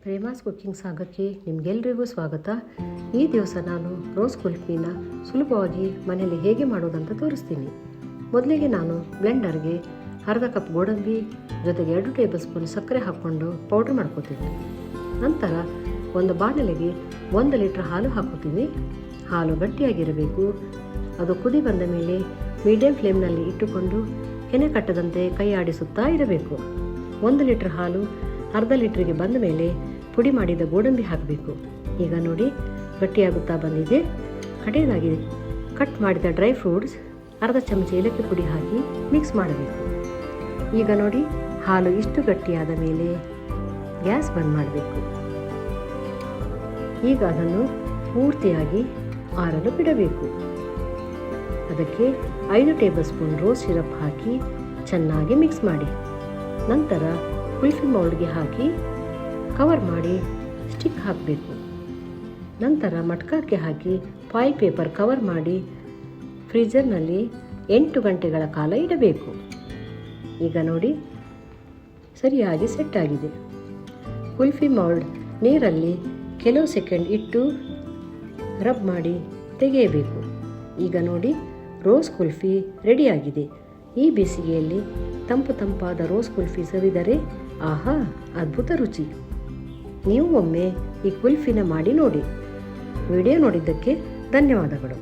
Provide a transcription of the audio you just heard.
ಪ್ರೇಮಾಸ್ cooking ಸಾಗಕ್ಕೆ ನಿಮಗೆಲ್ಲರಿಗೂ ಸ್ವಾಗತ. ಈ ದಿವಸ ನಾನು ರೋಸ್ ಕುಲ್ಫಿನ ಸುಲಭವಾಗಿ ಮನೆಯಲ್ಲಿ ಹೇಗೆ ಮಾಡೋದಂತ ತೋರಿಸ್ತೀನಿ. ಮೊದಲಿಗೆ ನಾನು ಬ್ಲೆಂಡರ್ಗೆ ಅರ್ಧ ಕಪ್ ಗೋಡಂಬಿ ಜೊತೆಗೆ 2 ಟೇಬಲ್ ಸ್ಪೂನ್ ಸಕ್ಕರೆ ಹಾಕ್ಕೊಂಡು ಪೌಡ್ರ್ ಮಾಡ್ಕೋತೀನಿ. ನಂತರ ಒಂದು ಬಾಣಲೆಗೆ 1 ಲೀಟ್ರ್ ಹಾಲು ಹಾಕೋತೀನಿ. ಹಾಲು ಗಟ್ಟಿಯಾಗಿರಬೇಕು. ಅದು ಕುದಿ ಬಂದ ಮೇಲೆ ಮೀಡಿಯಂ ಫ್ಲೇಮ್ನಲ್ಲಿ ಇಟ್ಟುಕೊಂಡು ಕೆನೆ ಕಟ್ಟದಂತೆ ಕೈ ಆಡಿಸುತ್ತಾ ಇರಬೇಕು. 1 ಲೀಟ್ರ್ ಹಾಲು ಅರ್ಧ ಲೀಟ್ರಿಗೆ ಬಂದ ಮೇಲೆ ಪುಡಿ ಮಾಡಿದ ಗೋಡಂಬಿ ಹಾಕಬೇಕು. ಈಗ ನೋಡಿ ಗಟ್ಟಿಯಾಗುತ್ತಾ ಬಂದಿದೆ. ಕಡೆಯದಾಗಿ ಕಟ್ ಮಾಡಿದ ಡ್ರೈ ಫ್ರೂಟ್ಸ್ ಅರ್ಧ ಚಮಚ ಏಲಕ್ಕಿ ಪುಡಿ ಹಾಕಿ ಮಿಕ್ಸ್ ಮಾಡಬೇಕು. ಈಗ ನೋಡಿ ಹಾಲು ಇಷ್ಟು ಗಟ್ಟಿಯಾದ ಮೇಲೆ ಗ್ಯಾಸ್ ಬಂದ್ ಮಾಡಬೇಕು. ಈಗ ಅದನ್ನು ಪೂರ್ತಿಯಾಗಿ ಆರಲು ಬಿಡಬೇಕು. ಅದಕ್ಕೆ 5 ಟೇಬಲ್ ಸ್ಪೂನ್ ರೋಸ್ ಸಿರಪ್ ಹಾಕಿ ಚೆನ್ನಾಗಿ ಮಿಕ್ಸ್ ಮಾಡಿ. ನಂತರ ಕುಲ್ಫಿ ಮೌಲ್ಡ್ಗೆ ಹಾಕಿ ಕವರ್ ಮಾಡಿ ಸ್ಟಿಕ್ ಹಾಕಬೇಕು. ನಂತರ ಮಟ್ಕಕ್ಕೆ ಹಾಕಿ ಫಾಯಿಲ್ ಪೇಪರ್ ಕವರ್ ಮಾಡಿ ಫ್ರೀಜರ್ನಲ್ಲಿ 8 ಗಂಟೆಗಳ ಕಾಲ ಇಡಬೇಕು. ಈಗ ನೋಡಿ ಸರಿಯಾಗಿ ಸೆಟ್ ಆಗಿದೆ. ಕುಲ್ಫಿ ಮೌಲ್ಡ್ ನೀರಲ್ಲಿ ಕೆಲವು ಸೆಕೆಂಡ್ ಇಟ್ಟು ರಬ್ ಮಾಡಿ ತೆಗೆಯಬೇಕು. ಈಗ ನೋಡಿ ರೋಸ್ ಕುಲ್ಫಿ ರೆಡಿಯಾಗಿದೆ. ಈ ಬೇಸಿಗೆಯಲ್ಲಿ ತಂಪಾದ ರೋಸ್ ಕುಲ್ಫಿ ಸವಿದರೆ ಆಹಾ ಅದ್ಭುತ ರುಚಿ. ನೀವು ಒಮ್ಮೆ ಈ ಕುಲ್ಫಿನ ಮಾಡಿ ನೋಡಿ. ವಿಡಿಯೋ ನೋಡಿದ್ದಕ್ಕೆ ಧನ್ಯವಾದಗಳು.